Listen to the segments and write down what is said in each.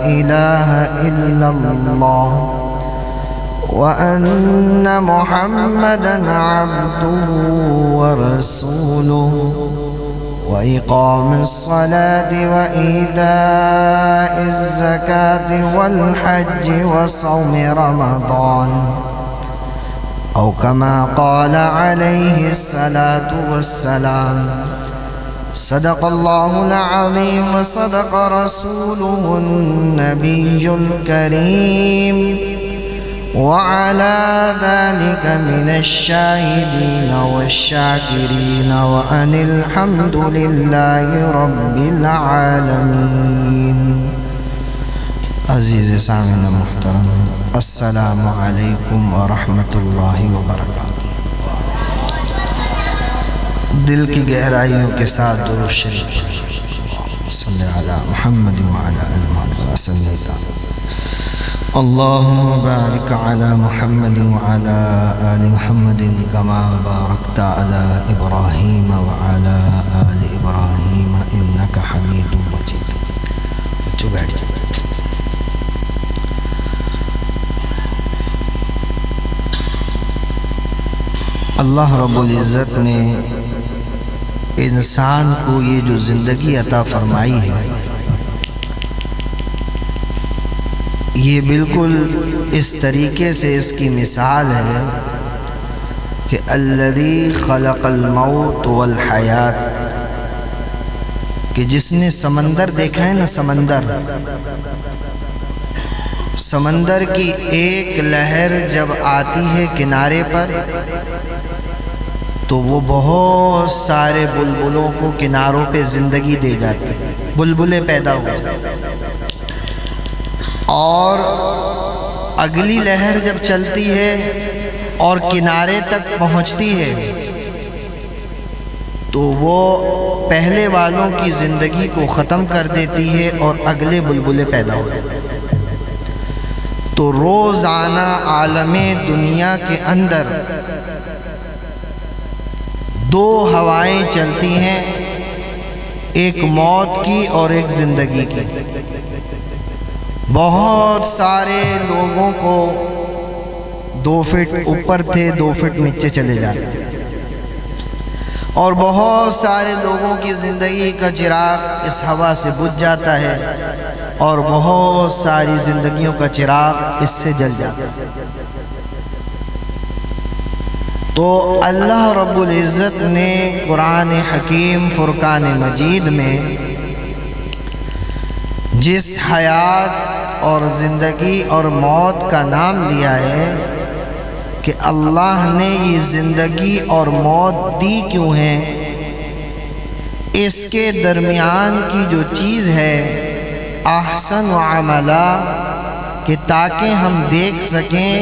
إله إلا الله وأن محمدًا عبده ورسوله وإقام الصلاة وإيتاء الزكاة والحج وصوم رمضان أو كما قال عليه الصلاة والسلام. صدق الله العظيم وصدق رسوله النبي الكريم وعلى ذلك من الشاهدين والشاكرين وأن الحمد لله رب العالمين. عزیز سامعین محترم، السلام علیکم ورحمۃ اللہ وبرکاتہ. دل کی گہرائیوں کے ساتھ درود شریف صلی علی محمد وعلی آل محمد وسلم. اللهم بارك على محمد وعلى آل محمد كما باركت على إبراهيم وعلى آل إبراهيم إنك حميد مجيد. اللہ رب العزت نے انسان کو یہ جو زندگی عطا فرمائی ہے، یہ بالکل اس طریقے سے اس کی مثال ہے کہ الذی خلق الموت والحیات، کہ جس نے سمندر دیکھا ہے نا، سمندر کی ایک لہر جب آتی ہے کنارے پر تو وہ بہت سارے بلبلوں کو کناروں پہ زندگی دے جاتی ہے، بلبلیں پیدا ہو جاتی. اور اگلی لہر جب چلتی ہے اور کنارے تک پہنچتی ہے تو وہ پہلے والوں کی زندگی کو ختم کر دیتی ہے اور اگلے بلبلے پیدا ہو جاتے ہیں. تو روزانہ عالم دنیا کے اندر دو ہوائیں چلتی ہیں، ایک موت کی اور ایک زندگی کی. بہت سارے لوگوں کو 2 فٹ اوپر تھے 2 فٹ نیچے چلے جاتے ہیں، اور بہت سارے لوگوں کی زندگی کا چراغ اس ہوا سے بجھ جاتا ہے اور بہت ساری زندگیوں کا چراغ اس سے جل جاتا ہے. تو اللہ رب العزت نے قرآن حکیم فرقان مجید میں جس حیات اور زندگی اور موت کا نام لیا ہے کہ اللہ نے یہ زندگی اور موت دی کیوں ہے، اس کے درمیان کی جو چیز ہے احسن عملا، کہ تاکہ ہم دیکھ سکیں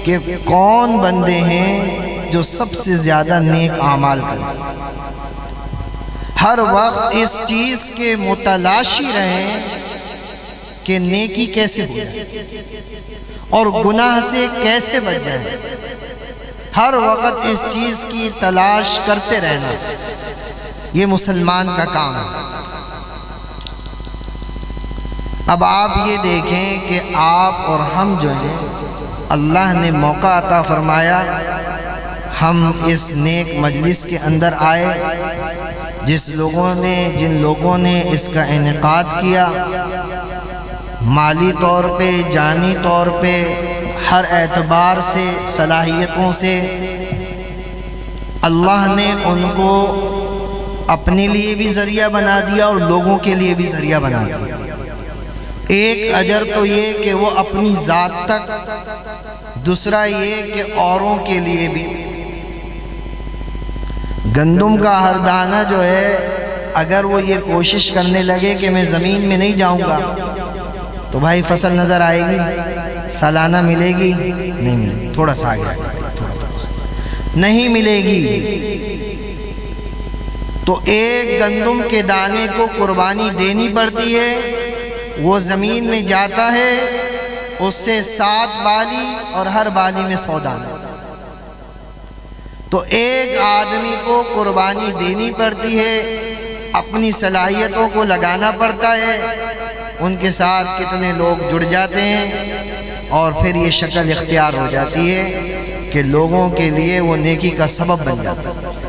کہ کون بندے ہیں جو سب سے زیادہ نیک اعمال کریں. ہر وقت اس چیز کے متلاشی رہیں کہ نیکی کیسے ہو اور گناہ سے کیسے بچ جائیں. ہر وقت اس چیز کی تلاش کرتے رہنا یہ مسلمان کا کام ہے. اب آپ یہ دیکھیں کہ آپ اور ہم جو ہیں، اللہ نے موقع عطا فرمایا، ہم اس نیک مجلس کے اندر آئے، جن لوگوں نے اس کا انعقاد کیا، مالی طور پہ، جانی طور پہ، ہر اعتبار سے، صلاحیتوں سے اللہ نے ان کو اپنے لیے بھی ذریعہ بنا دیا اور لوگوں کے لیے بھی ذریعہ بنا دیا. ایک اجر تو یہ کہ وہ اپنی ذات تک، دوسرا یہ کہ اوروں کے لیے بھی. گندم کا ہر دانہ جو ہے، اگر وہ یہ کوشش کرنے لگے کہ میں زمین میں نہیں جاؤں گا تو بھائی فصل نظر آئے گی، سالانہ ملے گی نہیں ملے گی، تھوڑا سا آگے نہیں ملے گی. تو ایک گندم کے دانے کو قربانی دینی پڑتی ہے، وہ زمین میں جاتا ہے، اس سے 7 بالی اور ہر بالی میں 100 دانے. تو ایک آدمی کو قربانی دینی پڑتی ہے، اپنی صلاحیتوں کو لگانا پڑتا ہے، ان کے ساتھ کتنے لوگ جڑ جاتے ہیں اور پھر یہ شکل اختیار ہو جاتی ہے کہ لوگوں کے لیے وہ نیکی کا سبب بن جاتا ہے۔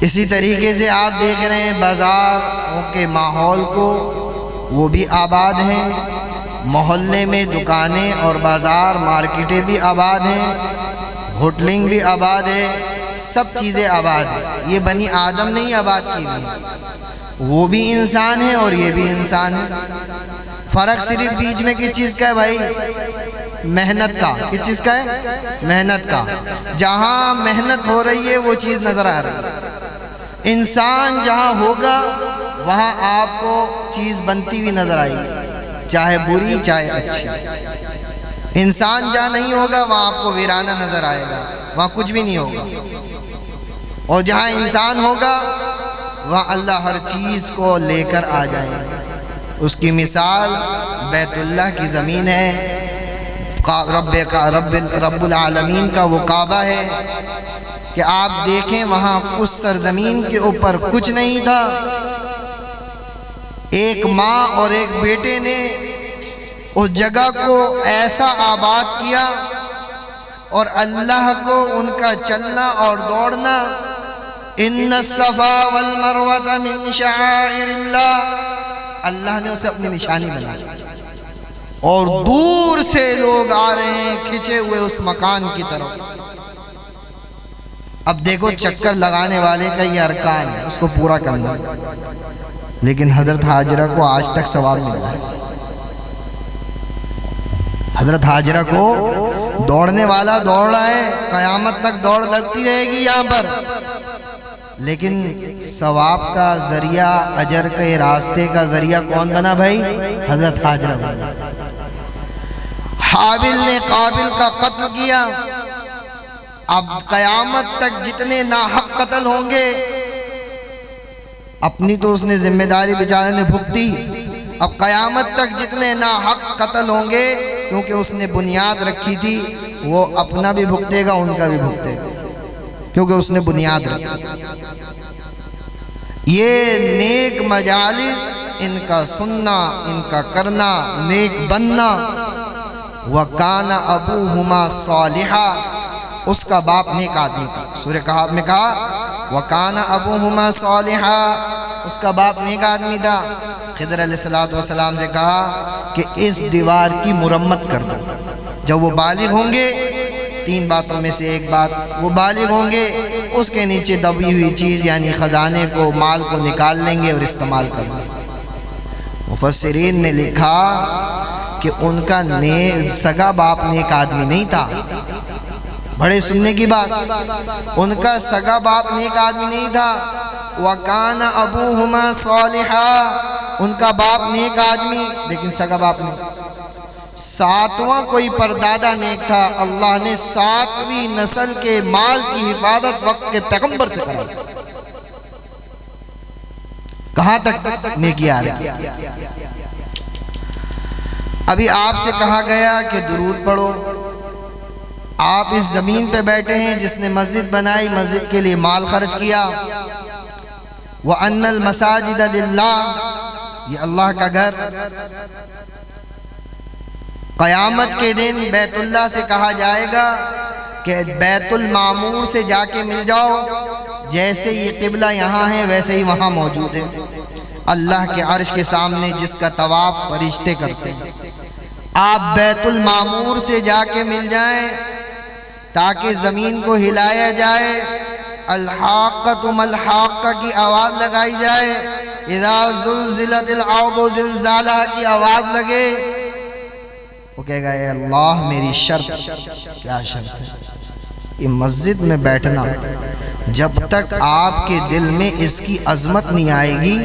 اسی طریقے سے آپ دیکھ رہے ہیں بازاروں کے ماحول کو، وہ بھی آباد ہیں، محلے میں دکانیں اور بازار مارکیٹیں بھی آباد ہیں، ہوٹلنگ بھی آباد ہے، سب چیزیں آباد ہیں۔ یہ بنی آدم نہیں آباد کی ہوئی، وہ بھی انسان ہے اور یہ بھی انسان ہے۔ فرق صرف بیچ میں کس چیز کا ہے بھائی؟ محنت کا۔ کس چیز کا ہے؟ محنت کا۔ جہاں محنت ہو رہی ہے وہ چیز نظر آ رہی ہے۔ انسان جہاں ہوگا وہاں آپ کو چیز بنتی ہوئی نظر آئے گی، چاہے بری چاہے اچھی۔ انسان جہاں نہیں ہوگا وہاں آپ کو ویرانہ نظر آئے گا، وہاں کچھ بھی نہیں ہوگا۔ اور جہاں انسان ہوگا وہاں اللہ ہر چیز کو لے کر آ جائے گا۔ اس کی مثال بیت اللہ کی زمین ہے، رب العالمین کا وہ کعبہ ہے کہ آپ دیکھیں وہاں اس سرزمین کے اوپر کچھ نہیں تھا، ایک ماں اور ایک بیٹے نے اس جگہ کو ایسا آباد کیا، اور اللہ کو ان کا چلنا اور دوڑنا، ان الصفا والمروہ من شعائر اللہ، اللہ نے اسے اپنی نشانی بنائی، اور دور سے لوگ آ رہے ہیں کھچے ہوئے اس مکان کی طرف۔ اب دیکھو چکر لگانے والے کا یہ ارکان ہے، اس کو پورا کرنا، لیکن حضرت ہاجرہ کو آج تک ثواب ملا ہے۔ حضرت ہاجرہ کو دوڑنے والا دوڑ رہا ہے، قیامت تک دوڑ لگتی رہے گی یہاں پر، لیکن ثواب کا ذریعہ، اجر کے راستے کا ذریعہ کون بنا بھائی؟ حضرت ہاجرہ بنا۔ حابل نے قابل کا قتل کیا، اب قیامت تک جتنے ناحق قتل ہوں گے، اپنی تو اس نے ذمہ داری بیچارے نے بھگتی، اب قیامت تک جتنے ناحق قتل ہوں گے، کیونکہ اس نے بنیاد رکھی تھی، وہ اپنا بھی بھگتے گا، ان کا بھی بھگتے گا، کیونکہ اس نے بنیاد رکھی۔ یہ نیک مجالس، ان کا سننا، ان کا کرنا، نیک بننا۔ وَكَانَ أَبُوهُمَا صَالِحًا، اس کا باپ نیک آدمی تھا۔ سورہ کہف میں کہا وَكَانَ أَبُوهُمَا صَالِحًا، اس کا باپ نیک آدمی تھا۔ خضر علیہ السلام سے کہا کہ اس دیوار کی مرمت کر دو۔ جب وہ بالغ ہوں گے، تین باتوں میں سے ایک بات، وہ بالغ ہوں گے، اس کے نیچے دبی ہوئی چیز یعنی خزانے کو، مال کو نکال لیں گے اور استعمال کر لیں گے۔ مفسرین نے لکھا کہ ان کا سگا باپ نیک آدمی نہیں تھا۔ بڑے سننے کی بات، ان کا سگا باپ نیک آدمی نہیں تھا۔ وَكَانَ أَبُوهُمَا صَالِحًا، ان کا باپ نیک آدمی لیکن سگا باپ نہیں۔ ساتواں کوئی پردادا نیک تھا، اللہ نے ساتویں نسل کے مال کی حفاظت وقت کے پیغمبر سے کرائی۔ کہاں تک نیکی آ رہی؟ ابھی آپ سے کہا گیا کہ درود پڑھو، آپ اس زمین پہ بیٹھے ہیں جس نے مسجد بنائی، مسجد کے لیے مال خرچ کیا۔ وَأَنَّ الْمَسَاجِدَ لِلَّهِ، یہ اللہ کا گھر۔ قیامت کے دن بیت اللہ سے کہا جائے گا کہ بیت المعمور سے جا کے مل جاؤ، جیسے یہ قبلہ یہاں ہے ویسے ہی وہاں موجود ہے۔ اللہ کے عرش کے سامنے جس کا طواف فرشتے کرتے ہیں، آپ بیت المعمور سے جا کے مل جائیں تاکہ زمین کو ہلایا جائے، الحاقۃ ملحاقہ کی آواز لگائی جائے، اذا زلزلت الارض زلزالہا کی آواز لگے، وہ کہے گا اے اللہ میری شرط۔ کیا شرط ہے؟ یہ مسجد میں بیٹھنا، جب تک آپ کے دل میں اس کی عظمت نہیں آئے گی،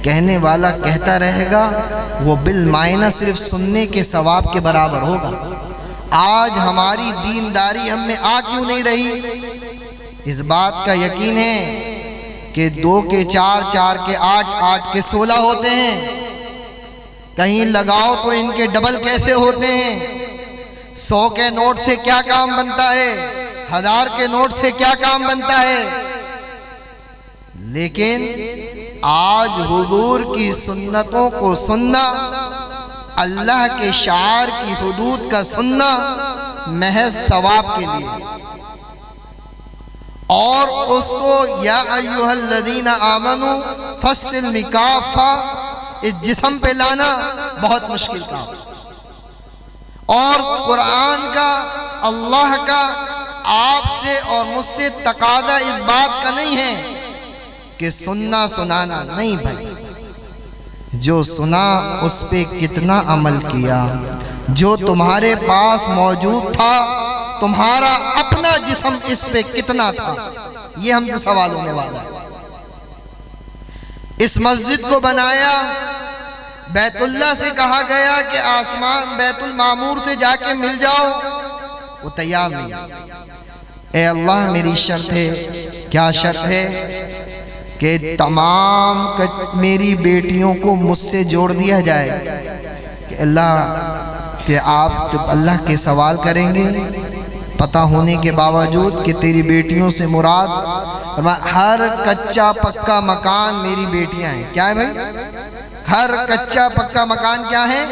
کہنے والا کہتا رہے گا، وہ بالمعنی صرف سننے کے ثواب کے برابر ہوگا۔ آج ہماری دینداری ہم میں آ کیوں نہیں رہی؟ اس بات کا یقین ہے کہ 2 کے 4، 4 کے 8، 8 کے 16 ہوتے ہیں، کہیں لگاؤ تو ان کے ڈبل کیسے ہوتے ہیں۔ 100 کے نوٹ سے کیا کام بنتا ہے، 1000 کے نوٹ سے کیا کام بنتا ہے، لیکن آج حضور کی سنتوں کو سننا، اللہ کے شعائر کی حدود کا سننا محض ثواب کے لیے، اور اس کو یا ایھا الذین آمنوا فالسلم کافہ اس جسم پہ لانا بہت مشکل کام، اور قرآن کا، اللہ کا آپ سے اور مجھ سے تقاضا اس بات کا نہیں ہے کہ سننا سنانا نہیں بھائی، جو سنا اس پہ کتنا عمل کیا، جو تمہارے پاس موجود تھا تمہارا اپنا جسم اس پہ کتنا تھا، یہ ہم سے سوال ہونے والا ہے۔ اس مسجد کو بنایا، بیت اللہ سے کہا گیا کہ آسمان بیت المعمور سے جا کے مل جاؤ، وہ تیار نہیں۔ اے اللہ میری شرط ہے، کیا شرط ہے؟ کہ تمام میری بیٹیوں کو مجھ سے جوڑ دیا جائے، کہ اللہ کہ آپ اللہ کے سوال کریں گے پتہ ہونے کے باوجود کہ تیری بیٹیوں سے مراد ہر کچا پکا مکان میری بیٹیاں ہیں۔ کیا ہے بھائی؟ ہر کچا پکا مکان کیا ہے؟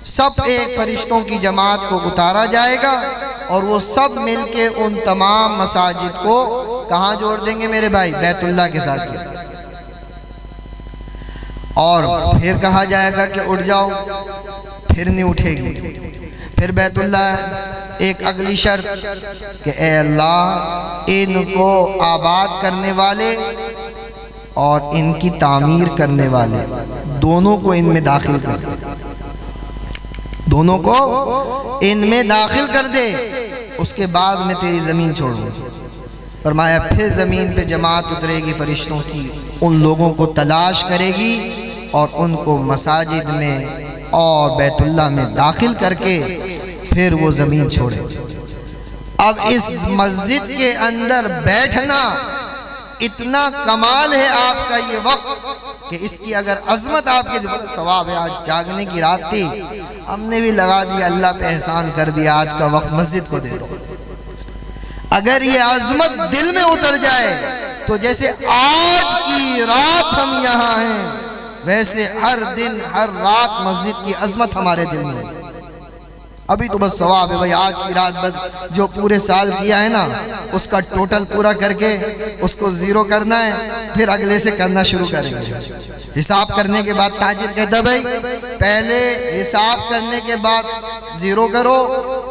سب ایک فرشتوں کی جماعت کو اتارا جائے گا، اور وہ سب مل کے ان تمام مساجد کو کہاں جوڑ دیں گے میرے بھائی؟ بیت اللہ کے ساتھ۔ اور پھر کہا جائے گا کہ اٹھ جاؤ، پھر نہیں اٹھے گی۔ پھر بیت اللہ ایک اگلی شرط کہ اے اللہ ان کو آباد کرنے والے اور ان کی تعمیر کرنے والے دونوں کو ان میں داخل کر دے، دونوں کو ان میں داخل کر دے، اس کے بعد میں تیری زمین چھوڑوں۔ فرمایا پھر زمین پہ جماعت اترے گی فرشتوں کی، ان لوگوں کو تلاش کرے گی اور ان کو مساجد میں اور بیت اللہ میں داخل کر کے پھر وہ زمین چھوڑے۔ اب اس مسجد کے اندر بیٹھنا اتنا کمال ہے آپ کا یہ وقت کہ اس کی اگر عظمت آپ کے بڑا ثواب ہے۔ آج جاگنے کی رات تھی، ہم نے بھی لگا دیا، اللہ پہ احسان کر دیا، آج کا وقت مسجد کو دے دو۔ اگر یہ عظمت دل میں اتر جائے تو جیسے آج کی رات ہم یہاں ہیں، ویسے ہر دن ہر رات مسجد کی عظمت ہمارے دل میں ہے۔ ابھی تو بس ثواب ہے بھائی، آج کی رات بس جو پورے سال کیا ہے نا اس کا ٹوٹل پورا کر کے اس کو زیرو کرنا ہے، پھر اگلے سے کرنا شروع کریں گے۔ حساب کرنے کے بعد تاجر کہتا ہے بھائی پہلے حساب کرنے کے بعد زیرو کرو،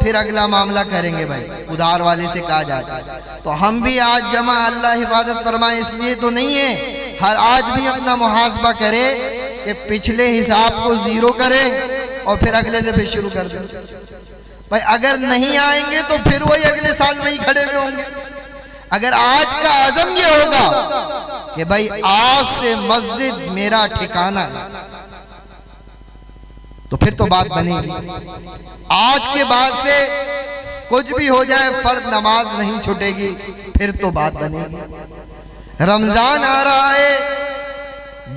پھر اگلا معاملہ کریں گے بھائی، ادھار والے سے کہا جاتا ہے۔ تو ہم بھی آج جمع، اللہ حفاظت فرمائے، اس لیے تو نہیں ہے، ہر آج بھی اپنا محاسبہ کرے کہ پچھلے حساب کو زیرو کریں اور پھر اگلے سے پھر شروع کر دیں بھائی۔ اگر نہیں آئیں گے تو پھر وہی اگلے سال میں ہی کھڑے ہوئے ہوں گے۔ اگر آج کا عزم یہ ہوگا کہ بھائی آج سے مسجد میرا ٹھکانہ ہے، تو پھر تو بات بنے گی۔ آج کے بعد سے کچھ بھی ہو جائے فرض نماز نہیں چھوٹے گی، پھر تو بات بنے گی۔ رمضان آ رہا ہے،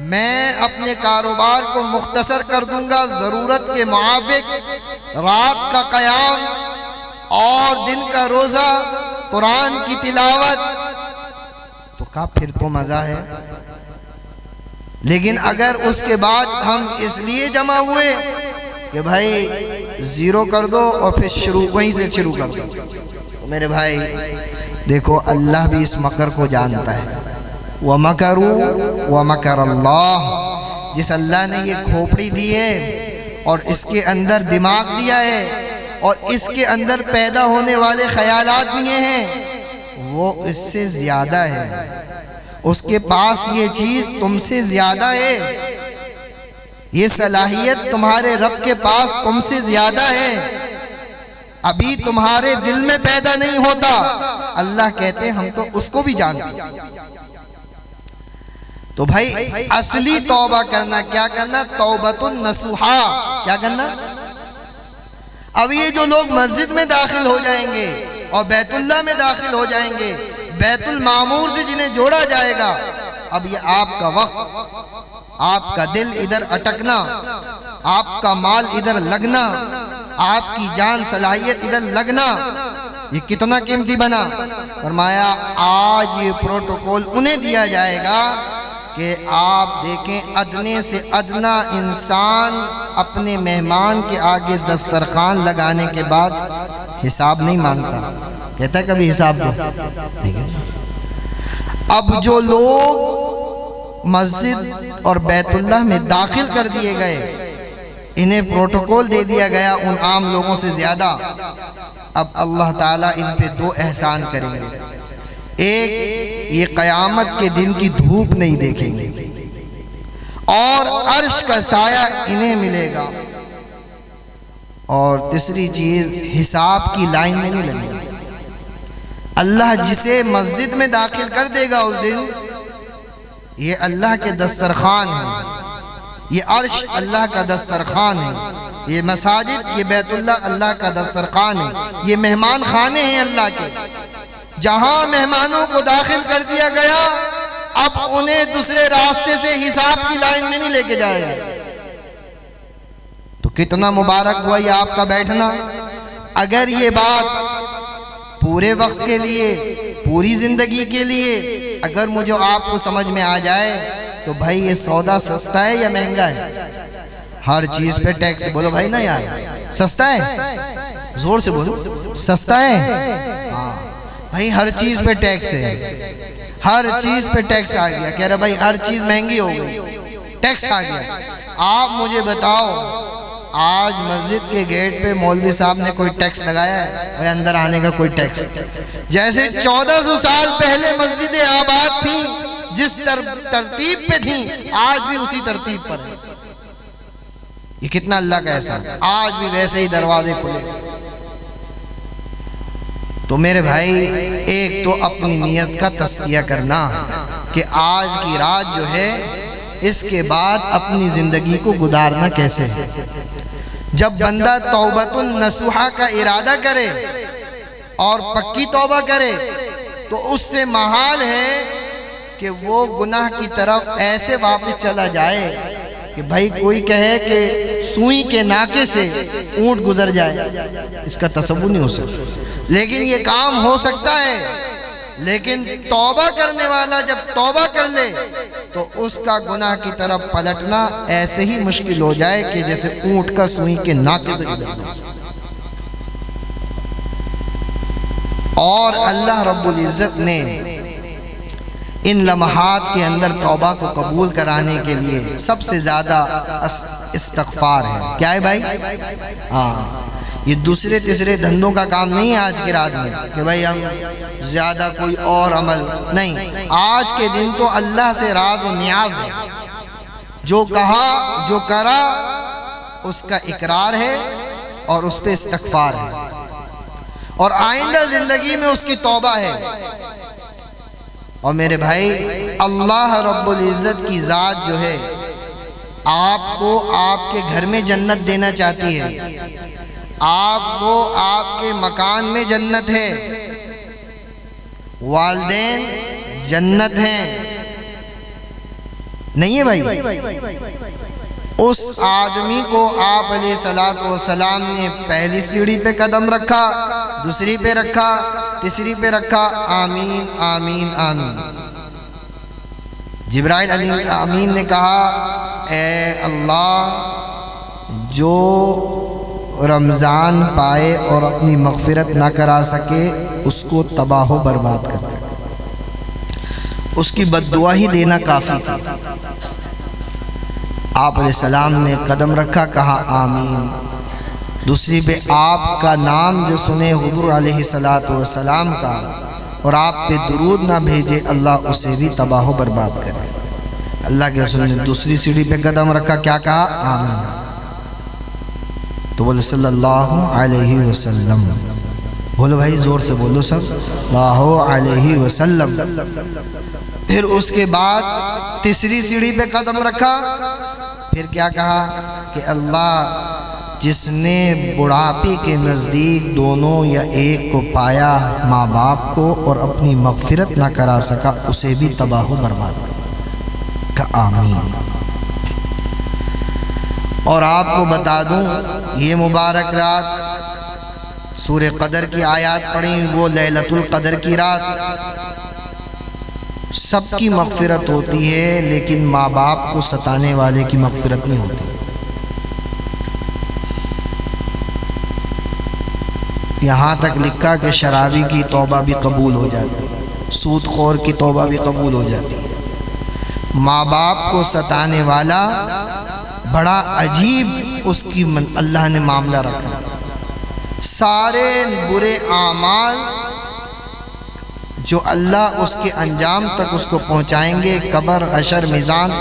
میں اپنے کاروبار کو مختصر کر دوں گا، ضرورت کے موافق رات کا قیام اور دن کا روزہ، قرآن کی تلاوت، تو کہا پھر تو مزہ ہے۔ لیکن اگر اس کے بعد ہم اس لیے جمع ہوئے کہ بھائی زیرو کر دو اور پھر شروع وہیں سے شروع کر دو، تو میرے بھائی دیکھو اللہ بھی اس مکر کو جانتا ہے۔ وَمَكَرُوا وَمَكَرَ اللَّهُ، جس اللہ نے یہ کھوپڑی دی ہے اور اس کے اندر دماغ دیا ہے اور اس کے اندر پیدا ہونے والے خیالات دیے ہیں، وہ اس سے زیادہ ہے، اس کے پاس یہ چیز تم سے زیادہ ہے، یہ صلاحیت تمہارے رب کے پاس تم سے زیادہ ہے، ابھی تمہارے دل میں پیدا نہیں ہوتا۔ اللہ کہتے ہیں ہم تو اس کو بھی جانتے ہیں۔ تو بھائی اصلی توبہ کرنا کیا کرنا؟ توبۃ النصوحہ، کیا کرنا؟ اب یہ جو لوگ مسجد میں داخل ہو جائیں گے اور بیت اللہ میں داخل ہو جائیں گے، بیت المعمور سے جنہیں جوڑا جائے گا، اب یہ آپ کا وقت، آپ کا دل ادھر اٹکنا، آپ کا مال ادھر لگنا، آپ کی جان صلاحیت ادھر لگنا، یہ کتنا قیمتی بنا۔ فرمایا آج یہ پروٹوکول انہیں دیا جائے گا کہ آپ دیکھیں ادنے سے ادنا انسان اپنے مہمان کے آگے دسترخوان لگانے کے بعد حساب نہیں مانگتا، کہتا ہے کبھی حساب دو. اب جو لوگ مسجد اور بیت اللہ میں داخل کر دیے گئے، انہیں پروٹوکول دے دیا گیا ان عام لوگوں سے زیادہ، اب اللہ تعالیٰ ان پہ دو احسان کریں گے. ایک، یہ قیامت کے دن کی دھوپ نہیں دیکھیں گے، اور عرش کا سایہ انہیں ملے گا. اور تیسری چیز، حساب کی لائن میں نہیں لگے گا. اللہ جسے مسجد میں داخل کر دے گا اس دن، یہ اللہ کے دسترخوان ہے، یہ عرش اللہ کا دسترخوان ہے، یہ مساجد، یہ بیت اللہ اللہ کا دسترخوان ہے، یہ مہمان خانے ہیں اللہ کے. جہاں مہمانوں کو داخل کر دیا گیا، اب انہیں دوسرے راستے سے حساب کی لائن میں نہیں لے کے جائے گا. تو کتنا مبارک ہوا یہ آپ کا بیٹھنا. اگر یہ بات پورے وقت کے لیے، پوری زندگی کے لیے اگر مجھے آپ کو سمجھ میں آ جائے تو بھائی یہ سودا سستا ہے یا مہنگا ہے؟ ہر چیز پہ ٹیکس. بولو بھائی نا یار، سستا ہے؟ زور سے بولو، سستا ہے؟ ہاں بھائی، ہر چیز پہ ٹیکس ہے، ہر چیز پہ ٹیکس آ گیا. کہہ رہا بھائی ہر چیز مہنگی ہو گئی، ٹیکس آ گیا. آپ مجھے بتاؤ، آج مسجد کے گیٹ پہ مولوی صاحب نے کوئی ٹیکس لگایا ہے؟ بھائی اندر آنے کا کوئی ٹیکس؟ جیسے 1400 سال پہلے مسجدیں آباد تھیں، جس ترتیب پہ تھیں، آج بھی اسی ترتیب پر ہے. یہ کتنا اللہ کا احسان ہے. آج بھی ویسے ہی دروازے کھلے. تو میرے بھائی، ایک تو اپنی نیت کا تزکیہ کرنا کہ آج کی رات جو ہے، اس کے بعد اپنی زندگی کو گزارنا کیسے ہے. جب بندہ توبۃ النصوحہ کا ارادہ کرے اور پکی توبہ کرے تو اس سے محال ہے کہ وہ گناہ کی طرف ایسے واپس چلا جائے کہ بھائی کوئی کہے کہ سوئی کے ناکے سے اونٹ گزر جائے. اس کا تصور نہیں ہو سکتا، لیکن یہ کام ہو سکتا ہے. لیکن توبہ کرنے والا جب توبہ کر لے تو اس کا گناہ کی طرف پلٹنا ایسے ہی مشکل ہو جائے کہ جیسے اونٹ کا سوئی کے ناکے پہ گزر جائے. اور اللہ رب العزت نے ان لمحات کے اندر توبہ کو قبول کرانے کے لیے سب سے زیادہ استغفار ہے. کیا ہے بھائی؟ ہاں، یہ دوسرے تیسرے دھندوں کا کام نہیں ہے آج کی رات میں کہ بھائی ہم زیادہ کوئی اور عمل نہیں. آج کے دن تو اللہ سے راز و نیاز ہے. جو کہا، جو کرا، اس کا اقرار ہے اور اس پہ استغفار ہے، اور آئندہ زندگی میں اس کی توبہ ہے. اور میرے بھائی، اللہ رب العزت کی ذات جو ہے آپ کو آپ کے گھر میں جنت دینا چاہتی ہے. آپ کو آپ کے مکان میں جنت ہے، والدین جنت ہیں، نہیں ہے بھائی؟ اس آدمی کو آپ علیہ السلام نے پہلی سیڑھی پہ قدم رکھا، دوسری پہ رکھا، تیسری پہ رکھا. آمین آمین آمین. جبرائیل علیہ آمین نے کہا، اے اللہ، جو رمضان پائے اور اپنی مغفرت نہ کرا سکے اس کو تباہ و برباد کر دے. اس کی بد دعا ہی دینا کافی تھا. آپ علیہ السلام نے قدم رکھا، کہا آمین. دوسری پہ آپ کا نام جو سنے حضور علیہ السلام کا اور آپ پہ درود نہ بھیجے، اللہ اسے بھی تباہ و برباد کرے. اللہ کے رسول نے دوسری سیڑھی پہ قدم رکھا، کیا کہا؟ آمین. تو بولے صلی اللہ علیہ وسلم. بولو بھائی زور سے بولو سب، صلی اللہ علیہ وسلم. پھر اس کے بعد تیسری سیڑھی پہ قدم رکھا، پھر کیا کہا کہ اللہ، جس نے بڑھاپے کے نزدیک دونوں یا ایک کو پایا، ماں باپ کو، اور اپنی مغفرت نہ کرا سکا، اسے بھی تباہ و برباد کہا. آمین. اور آپ کو بتا دوں، یہ مبارک رات سورہ قدر کی آیات پڑھیں، وہ لیلۃ القدر کی رات. سب کی مغفرت ہوتی ہے، لیکن ماں باپ کو ستانے والے کی مغفرت نہیں ہوتی۔ یہاں تک لکھا کہ شرابی کی توبہ بھی قبول ہو جاتی ہے، سود خور کی توبہ بھی قبول ہو جاتی ہے۔ ماں باپ کو ستانے والا بڑا عجیب اس کی اللہ نے معاملہ رکھا۔ سارے برے اعمال جو اللہ اس کے انجام تک اس کو پہنچائیں گے، قبر، حشر، میزان،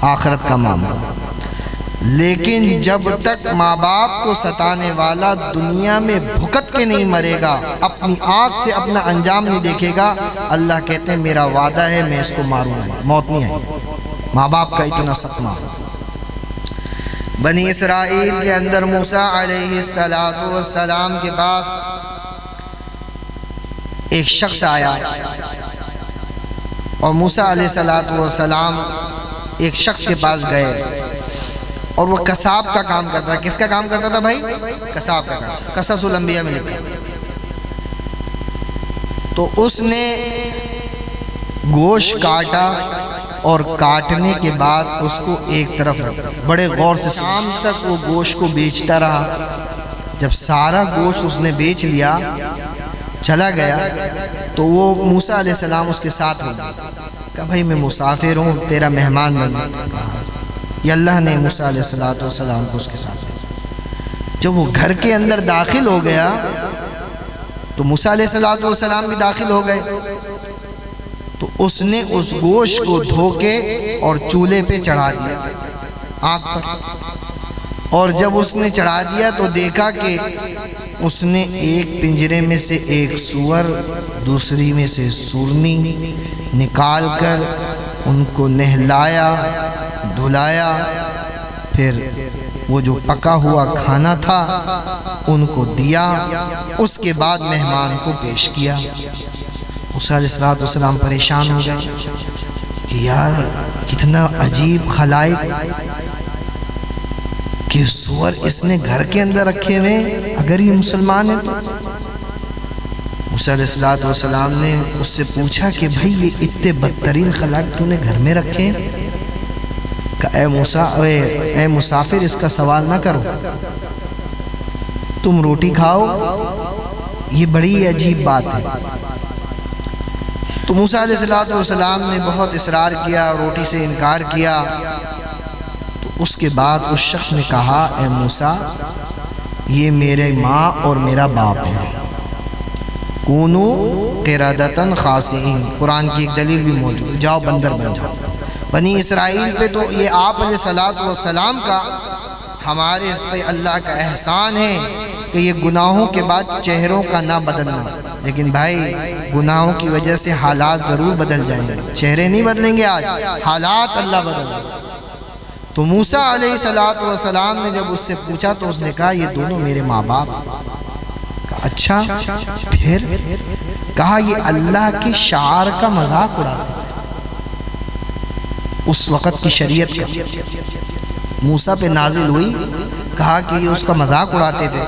آخرت کا معاملہ، لیکن جب تک ماں باپ کو ستانے والا دنیا میں بھکت کے نہیں مرے گا، اپنی آنکھ سے اپنا انجام نہیں دیکھے گا، اللہ کہتے ہیں میرا وعدہ ہے میں اس کو ماروں گا، موت نہیں آئی۔ ماں باپ کا اتنا صدمہ۔ بنی اسرائیل کے اندر موسیٰ علیہ السلام کے پاس ایک شخص آیا، اور موسیٰ علیہ السلام ایک شخص کے پاس گئے، اور وہ قصاب کا کام کرتا تھا۔ کس کا کام کرتا تھا بھائی؟ قصاب کا کام۔ قصص الانبیاء میں لکھا۔ تو اس نے گوشت کاٹا، اور کاٹنے کے بعد اس کو ایک طرف رکھا، بڑے غور سے شام تک وہ گوشت کو بیچتا رہا۔ جب سارا گوشت اس نے بیچ لیا، چلا گیا، تو وہ موسیٰ علیہ السلام اس کے ساتھ ہو گیا۔ کہا بھائی میں مسافر ہوں، تیرا مہمان بن۔ یہ اللہ نے موسیٰ علیہ السلام کو اس کے ساتھ۔ جب وہ گھر کے اندر داخل ہو گیا تو موسیٰ علیہ السلام بھی داخل ہو گئے، تو اس نے اس گوشت کو دھو کے اور چولہے پہ چڑھا دیا آگ پر، اور جب اس نے چڑھا دیا تو دیکھا کہ اس نے ایک پنجرے میں سے ایک سور، دوسری میں سے سورنی نکال کر ان کو نہلایا، دھلایا، پھر وہ جو پکا ہوا کھانا تھا ان کو دیا، اس کے بعد مہمان کو پیش کیا۔ موسیٰ علیہ السلام پریشان ہو گئے کہ یار کتنا عجیب خلائق کہ سور اس نے گھر کے اندر رکھے ہوئے، اگر یہ مسلمان ہے تو۔ موسیٰ علیہ السلام نے اس سے پوچھا کہ بھائی یہ اتنے بدترین خلائق تو نے گھر میں رکھے؟ کہ اے مسافر اس کا سوال نہ کرو، تم روٹی کھاؤ، یہ بڑی عجیب بات ہے۔ تو موسیٰ علیہ السلام نے بہت اصرار کیا، روٹی سے انکار کیا۔ تو اس کے بعد اس شخص نے کہا اے موسیٰ یہ میرے ماں اور میرا باپ ہے، کونو قردۃ خاسئین، قرآن کی ایک دلیل بھی موجود، جاؤ بندر بن جاؤ۔ بنی اسرائیل پہ تو یہ آپ علیہ السلام کا، ہمارے اس پہ اللہ کا احسان ہے کہ یہ گناہوں کے بعد چہروں کا نہ بدلنا، لیکن بھائی گناہوں کی وجہ سے حالات ضرور بدل جائیں گے، چہرے نہیں بدلیں گے، آج حالات اللہ بدل گے۔ تو موسیٰ علیہ السلام نے جب اس سے پوچھا تو اس نے کہا یہ دونوں میرے ماں باپ۔ کہا اچھا، پھر؟ کہا یہ اللہ کے شعار کا مذاق اڑاتے، اس وقت کی شریعت کا موسیٰ پہ نازل ہوئی، کہا کہ یہ اس کا مذاق اڑاتے تھے،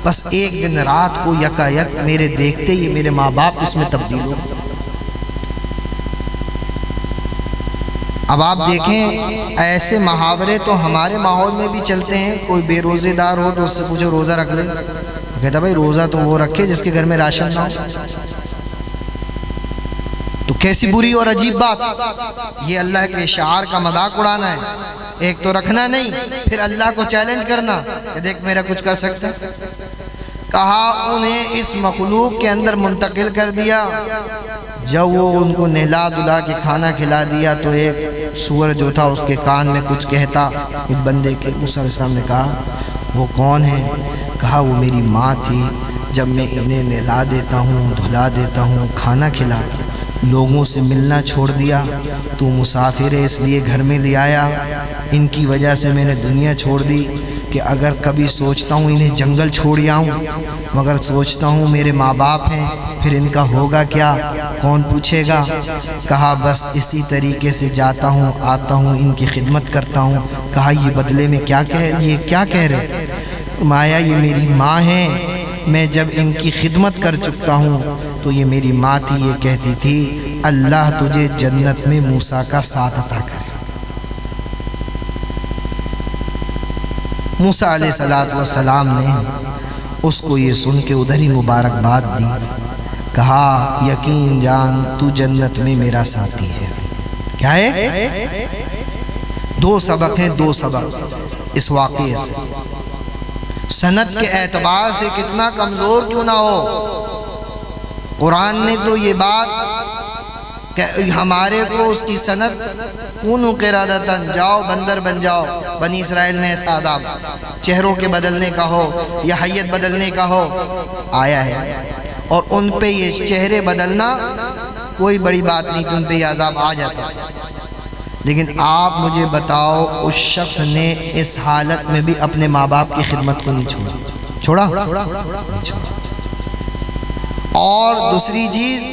بس ایک دن رات کو یکایک میرے دیکھتے ہی میرے ماں باپ اس میں تبدیل ہو۔ اب آپ دیکھیں ایسے محاورے تو ہمارے ماحول میں بھی چلتے ہیں، کوئی بے روزے دار ہو تو اس سے پوچھو روزہ رکھ لے، کہتا بھائی روزہ تو وہ رکھے جس کے گھر میں راشن نہ ہو۔ تو کیسی بری اور عجیب بات، یہ اللہ کے شعار کا مذاق اڑانا ہے۔ ایک تو رکھنا نہیں، پھر اللہ کو چیلنج کرنا کہ دیکھ میرا کچھ کر سکتا ہے۔ کہا انہیں اس مخلوق کے اندر منتقل کر دیا۔ جب وہ ان کو نہلا دھلا کے کھانا کھلا دیا تو ایک سور جو تھا اس کے کان میں کچھ کہتا، اس بندے کے۔ موسیٰ علیہ السلام نے کہا وہ کون ہے؟ کہا وہ میری ماں تھی، جب میں انہیں نہلا دیتا ہوں، دھلا دیتا ہوں، کھانا کھلا کے لوگوں سے ملنا چھوڑ دیا، تو مسافر ہے اس لیے گھر میں لے آیا، ان کی وجہ سے میں نے دنیا چھوڑ دی، کہ اگر کبھی سوچتا ہوں انہیں جنگل چھوڑ آؤں، مگر سوچتا ہوں میرے ماں باپ ہیں، پھر ان کا ہوگا کیا، کون پوچھے گا۔ کہا بس اسی طریقے سے جاتا ہوں، آتا ہوں، ان کی خدمت کرتا ہوں۔ کہا یہ بدلے میں کیا کہہ رہے؟ مایا یہ میری ماں ہے، میں جب ان کی خدمت کر چکتا ہوں تو یہ میری ماں تھی، یہ کہتی تھی اللہ تجھے جنت میں موسیٰ کا ساتھ عطا کرے۔ موسیٰ علیہ السلام نے اس کو یہ سن کے ادھر ہی مبارکباد دی، کہا یقین جان تو جنت میں میرا ساتھی ہے۔ کیا ہے؟ دو سبق ہیں، دو سبق اس واقعے سے۔ سند کے اعتبار سے کتنا کمزور کیوں نہ ہو، قرآن نے تو یہ بات کہ ہمارے کو اس کی سند کونوا قردۃ، جاؤ بندر بن جاؤ، بنی اسرائیل میں ایسا آداب چہروں کے بدلنے کا ہو یا حیت بدلنے کا ہو آیا ہے، اور ان پہ یہ چہرے بدلنا کوئی بڑی بات نہیں کہ ان پہ یہ عذاب آ جاتا۔ لیکن آپ مجھے بتاؤ اس شخص نے اس حالت میں بھی اپنے ماں باپ کی خدمت کو نہیں چھوڑا؟ اور دوسری چیز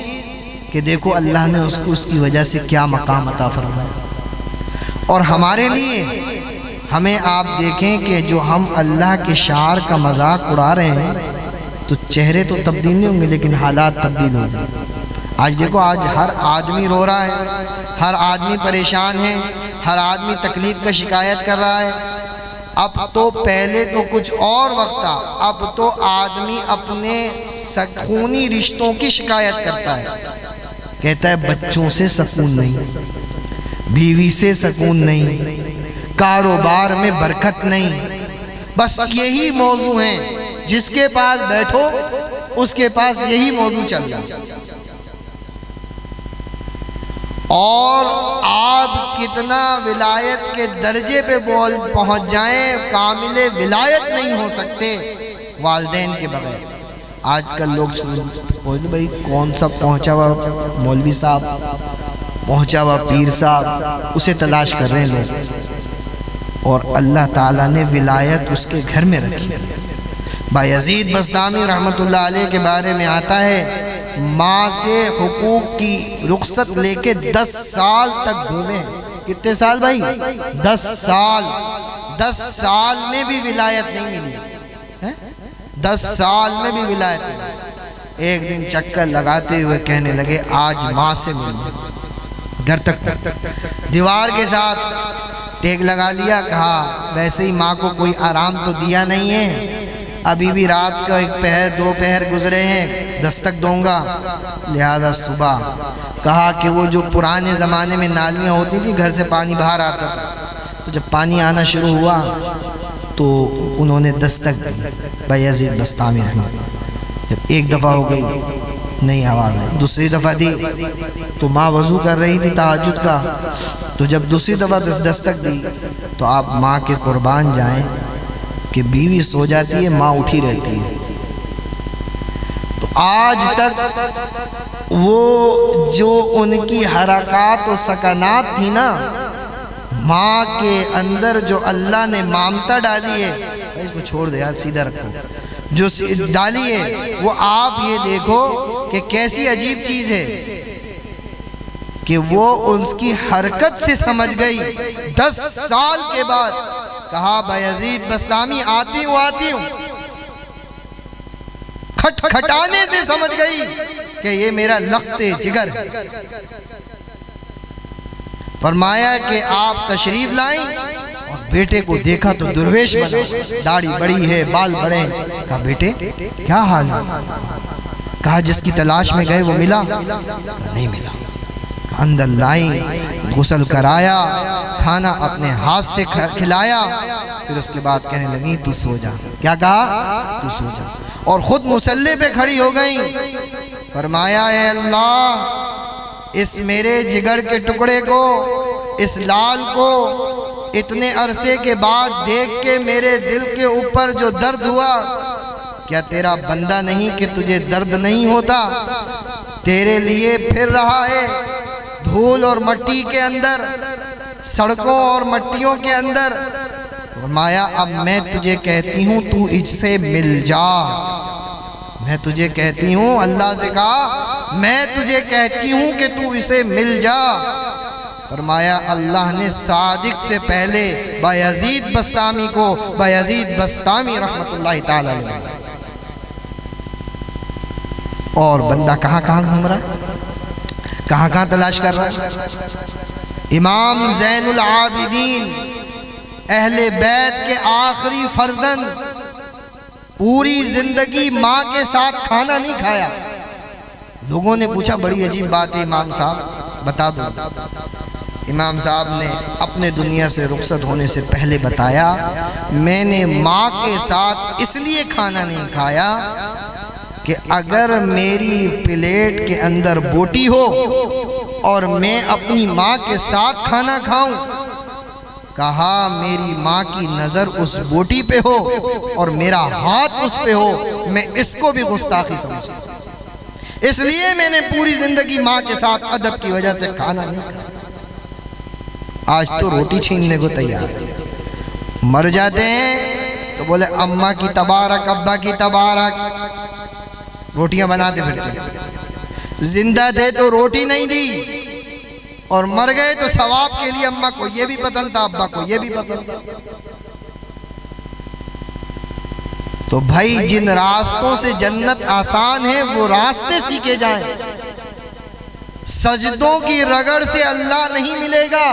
کہ دیکھو اللہ نے اس کو اس کی وجہ سے کیا مقام عطا فرمایا۔ اور ہمارے لیے ہمیں آپ دیکھیں کہ جو ہم اللہ کے شعار کا مذاق اڑا رہے ہیں تو چہرے تو تبدیل نہیں ہوں گے لیکن حالات تبدیل ہوں گے۔ آج دیکھو، آج ہر آدمی رو رہا ہے، ہر آدمی پریشان ہے، ہر آدمی تکلیف کا شکایت کر رہا ہے۔ اب تو پہلے تو کچھ اور وقت تھا، اب تو آدمی اپنے خونی رشتوں کی شکایت کرتا ہے، کہتا ہے بچوں سے سکون نہیں، بیوی سے سکون نہیں، کاروبار میں برکت نہیں، بس یہی موضوع ہیں، جس کے پاس بیٹھو اس کے پاس یہی موضوع چل رہا ہے۔ اور آپ کتنا ولایت کے درجے پہ پہنچ جائیں، کامل ولایت نہیں ہو سکتے والدین کے بغیر۔ آج کل لوگ بولتے بھائی کون سا پہنچا ہوا مولوی صاحب، پہنچا ہوا پیر صاحب، اسے تلاش کر رہے ہیں لوگ، اور اللہ تعالیٰ نے ولایت اس کے گھر میں رکھی۔ بایزید بسطامی رحمۃ اللہ علیہ کے بارے میں آتا ہے ماں سے حقوق کی رخصت لے کے 10 سال تک گھومے۔ کتنے سال بھائی؟ 10 سال۔ 10 سال میں بھی ولایت نہیں ملی، 10 سال میں بھی ولایت نہیں۔ ایک دن چکر لگاتے ہوئے کہنے لگے آج ماں سے ملنا، گھر تک دیوار کے ساتھ ٹیک لگا لیا، کہا ویسے ہی ماں کو کوئی آرام تو دیا نہیں ہے، ابھی بھی رات کا 1 پہر 2 پہر گزرے ہیں، دستک دوں گا، لہذا صبح کہا کہ وہ جو پرانے زمانے میں نالیاں ہوتی تھی گھر سے پانی باہر آتا تھا، تو جب پانی آنا شروع ہوا تو انہوں نے دستک دی بایزید بسطامی رحمۃ۔ جب 1 دفعہ ہو گئی نہیں آواز آئی، دوسری دفعہ دی تو ماں وضو کر رہی تھی تہجد کا، تو جب دوسری دفعہ دستک دی تو آپ ماں کے قربان جائیں کہ بیوی سو جاتی ہے ماں اٹھی رہتی ہے۔ تو آج تک وہ جو ان کی حرکات و سکنات تھی نا، ماں کے اندر جو اللہ نے مامتا ڈالی ہے، اس کو چھوڑ دے یار، سیدھا رکھو، جو ڈالی ہے وہ آپ یہ دیکھو کہ کیسی عجیب چیز ہے کہ وہ اس کی حرکت سے سمجھ گئی۔ 10 سال کے بعد کہا بایزید بسطامی آتی ہوں، کھٹانے سے سمجھ گئی کہ یہ میرا لخت جگر ہے۔ فرمایا کہ آپ تشریف لائیں اور بیٹے کو دیکھا تو درویش بنا، داڑھی بڑی ہے، بال بڑے ہیں۔ کہا بیٹے کیا حال ہے؟ کہا جس کی تلاش میں گئے وہ ملا؟ نہیں ملا۔ اندر لائیں، غسل کرایا، کھانا اپنے ہاتھ سے کھلایا، پھر اس کے بعد کہنے لگیں تو سو جا۔ کیا کہا؟ تو سو جا، اور خود مصلی پہ کھڑی ہو گئیں۔ فرمایا اے اللہ، اس میرے جگر کے ٹکڑے کو، اس لال کو اتنے عرصے کے بعد دیکھ کے میرے دل کے اوپر جو درد ہوا، کیا تیرا بندہ نہیں کہ تجھے درد نہیں ہوتا؟ تیرے لیے پھر رہا ہے دھول اور مٹی کے اندر، سڑکوں اور مٹیوں کے اندر۔ فرمایا اب میں تجھے کہتی ہوں تو اج سے مل جا، میں تجھے کہتی ہوں، اللہ سے کہا میں تجھے کہتی ہوں کہ تو اسے مل جا۔ فرمایا اللہ نے صادق سے پہلے بایزید بسطامی کو بایزید بسطامی رحمت اللہ تعالی علیہ اور بندہ کہاں کہاں گھوم رہا ہے، کہاں کہاں تلاش کر رہا ہے۔ امام زین العابدین اہل بیت کے آخری فرزند، پوری زندگی ماں کے ساتھ کھانا نہیں کھایا۔ لوگوں نے پوچھا بڑی عجیب بات ہے امام صاحب، بتا دو۔ امام صاحب نے اپنے دنیا سے رخصت ہونے سے پہلے بتایا، میں نے ماں کے ساتھ اس لیے کھانا نہیں کھایا کہ اگر میری پلیٹ کے اندر بوٹی ہو اور میں اپنی ماں کے ساتھ کھانا کھاؤں، کہا میری ماں کی نظر اس بوٹی پہ ہو اور میرا ہاتھ اس پہ ہو، میں اس کو بھی گستاخی سمجھتا، اس لیے میں نے پوری زندگی ماں کے ساتھ ادب کی وجہ سے کھانا نہیں کھایا۔ آج تو روٹی چھیننے کو تیار، مر جاتے ہیں تو بولے اماں کی تبارک، ابا کی تبارک، روٹیاں بناتے پھرتے۔ زندہ تھے تو روٹی نہیں دی، اور مر گئے تو ثواب کے لیے اماں کو یہ بھی پسند تھا، ابا کو یہ بھی پسند تھا۔ تو بھائی جن راستوں سے جنت آسان ہے وہ راستے سیکھے جائیں۔ سجدوں کی رگڑ سے اللہ نہیں ملے گا،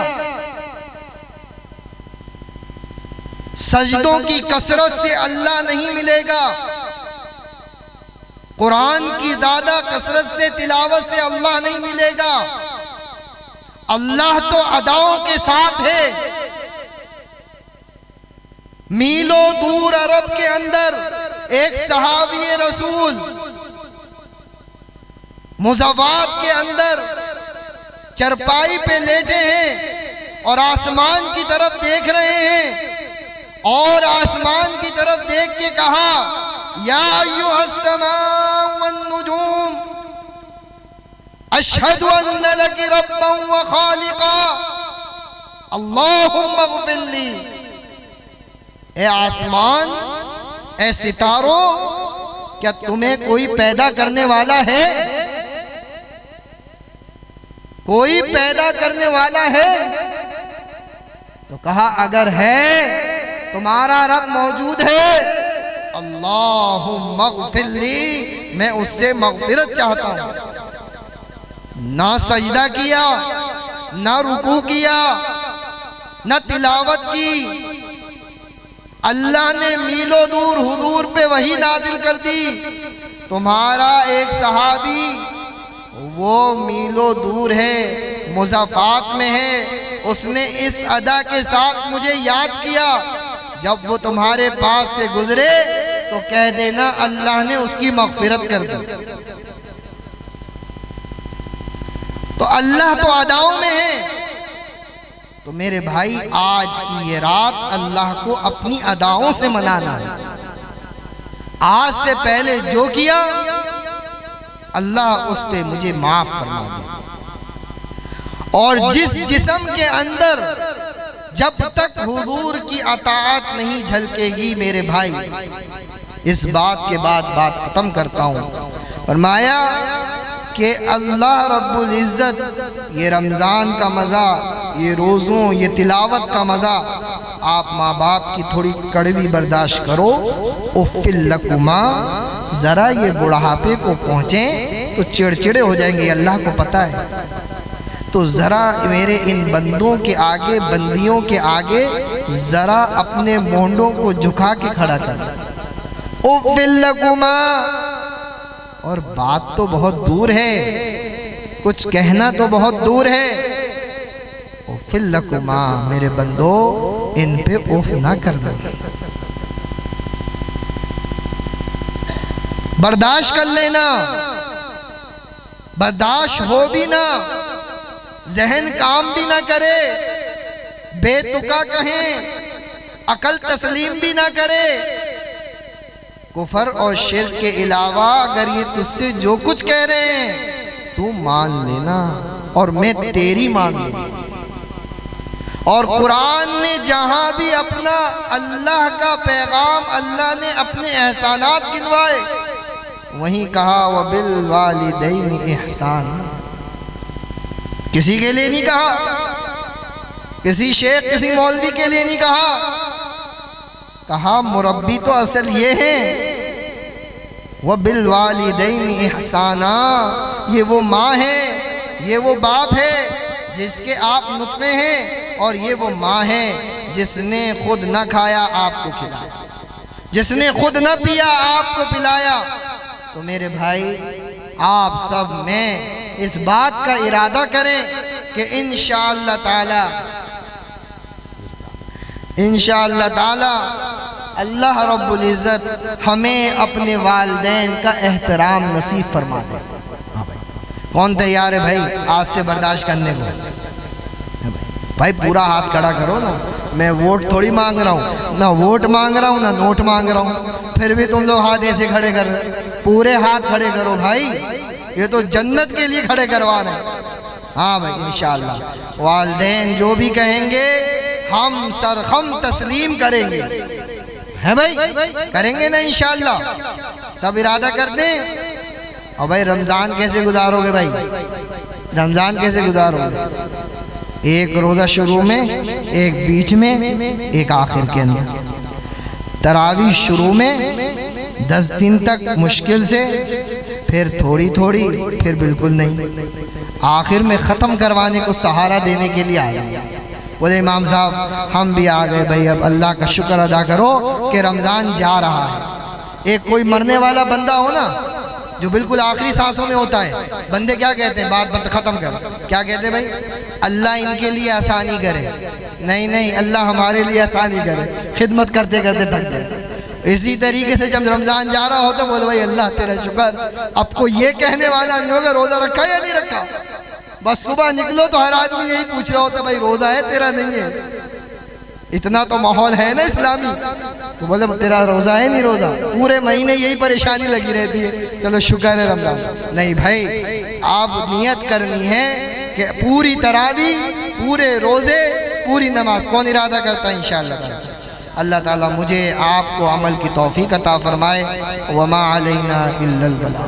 سجدوں کی کثرت سے اللہ نہیں ملے گا، قرآن کی زیادہ کثرت سے تلاوت سے اللہ نہیں ملے گا۔ اللہ تو اداؤں کے ساتھ ہے۔ میلوں دور عرب کے اندر ایک صحابی رسول مزوات کے اندر چرپائی پہ لیٹے ہیں اور آسمان کی طرف دیکھ رہے ہیں، اور آسمان کی طرف دیکھ کے کہا یا ایھا السماء والنجوم اشہد ان لک ربا وخالقا اللہم اغفر لی۔ اے آسمان، اے ستاروں، کیا تمہیں کوئی پیدا کرنے والا ہے؟ کوئی پیدا کرنے والا ہے؟ تو کہا اگر ہے تمہارا رب موجود ہے، اللہم اغفر لی، میں اس سے مغفرت چاہتا ہوں۔ نہ سجدہ کیا، نہ رکوع کیا، نہ تلاوت کی، اللہ نے میلوں دور حضور پہ وحی نازل کر دی۔ تمہارا ایک صحابی وہ میلوں دور ہے، مضافات میں ہے، اس نے اس ادا کے ساتھ مجھے یاد کیا، جب وہ تمہارے پاس سے گزرے تو کہہ دینا اللہ نے اس کی مغفرت کر دی۔ تو اللہ تو اداؤں میں ہے۔ تو میرے بھائی آج کی یہ رات اللہ کو اپنی اداؤں سے منانا ہے۔ آج سے پہلے جو کیا اللہ اس پہ مجھے معاف فرما دے۔ اور جس جسم کے اندر جب تک حضور کی اطاعت نہیں جھلکے گی، میرے بھائی اس بات کے بعد بات ختم کرتا ہوں، فرمایا کہ اللہ رب العزت یہ رمضان کا مزہ، یہ روزوں، یہ تلاوت کا مزہ، آپ ماں باپ کی تھوڑی کڑوی برداشت کرو، اُفِّل لَکُمَا، ذرا یہ بڑھاپے کو پہنچیں تو چڑچڑے ہو جائیں گے، اللہ کو پتہ ہے۔ تو ذرا میرے ان بندوں کے آگے، بندیوں کے آگے ذرا اپنے مونڈوں کو جھکا کے کھڑا کر، اُفِّل لَکُمَا۔ اور بات تو بہت دور ہے، کچھ کہنا تو بہت دور ہے، اُفِّل لَکُمَا، میرے بندو ان پہ اف نہ کرنا، برداشت کر لینا، برداشت ہو بھی نہ، ذہن کام بھی نہ کرے، بے تکا کہیں، عقل تسلیم بھی نہ کرے۔ کفر اور شرک کے علاوہ اگر یہ تجھ سے جو کچھ کہہ رہے ہیں تو مان لینا، اور میں تیری مان لوں۔ اور قرآن نے جہاں بھی اپنا اللہ کا پیغام، اللہ نے اپنے احسانات گنوائے، وہیں کہا وَبِالْوَالِدَيْنِ إِحْسَانًا۔ کسی کے لیے نہیں کہا، کسی شیخ، کسی مولوی کے لیے نہیں کہا، کہا مربی تو اصل یہ ہے وَبِالْوَالِدَيْنِ إِحْسَانًا، یہ وہ ماں ہے، یہ وہ باپ ہے جس کے آپ نطفے ہیں، اور یہ وہ ماں ہے جس نے خود نہ کھایا آپ کو کھلایا، جس نے خود نہ پیا آپ کو پلایا۔ تو میرے بھائی آپ سب میں اس بات کا ارادہ کریں کہ انشاءاللہ تعالی اللہ رب العزت ہمیں اپنے والدین کا احترام نصیب فرما دے۔ کون تیار ہے بھائی آج سے برداشت کرنے کو؟ بھائی پورا ہاتھ کھڑا کرو نا، میں ووٹ تھوڑی مانگ رہا ہوں، نہ ووٹ مانگ رہا ہوں نہ نوٹ مانگ رہا ہوں، پھر بھی تم لوگ ہاتھ ایسے کھڑے کر رہے، پورے ہاتھ کھڑے کرو بھائی، یہ تو جنت کے لیے کھڑے کروا رہے ہیں۔ ہاں بھائی انشاءاللہ والدین جو بھی کہیں گے ہم سرخم تسلیم کریں گے، ہے بھائی کریں گے نا انشاءاللہ، سب ارادہ کر دیں۔ اور بھائی رمضان کیسے گزارو گے بھائی؟ رمضان کیسے گزارو گے؟ ایک روزہ شروع میں، ایک بیچ میں، ایک آخر کے اندر۔ تراویح شروع میں 10 دن تک مشکل سے، پھر تھوڑی تھوڑی، پھر بالکل نہیں، آخر میں ختم کروانے کو سہارا دینے کے لیے آئے۔ بولے امام صاحب ہم بھی آ گئے بھائی، اب اللہ کا شکر ادا کرو کہ رمضان جا رہا ہے۔ ایک کوئی مرنے والا بندہ ہو نا جو بالکل آخری سانسوں میں ہوتا ہے، بندے کیا کہتے ہیں؟ بات ختم کر، کیا کہتے ہیں بھائی؟ اللہ ان کے لیے آسانی کرے۔ نہیں اللہ ہمارے لیے آسانی کرے، خدمت کرتے کرتے تھک جائے۔ اسی طریقے سے جب رمضان جا رہا ہوتا بولے بھائی اللہ تیرا شکر، اب کو یہ کہنے والا نہیں ہوگا روزہ رکھا یا نہیں رکھا، بس صبح نکلو تو ہر آدمی یہی پوچھ رہا ہوتا بھائی روزہ ہے تیرا نہیں ہے۔ اتنا تو ماحول ہے نا اسلامی، تو بولے تیرا روزہ ہے نہیں روزہ، پورے مہینے یہی پریشانی لگی رہتی ہے، چلو شکر ہے رمضان۔ نہیں بھائی آپ نیت کرنی ہے کہ پوری تراویح، پورے روزے، پوری نماز۔ کون ارادہ کرتا ہے انشاءاللہ تعالی؟ اللہ تعالیٰ مجھے آپ کو عمل کی توفیق عطا فرمائے۔ وما علینا الا البلاغ۔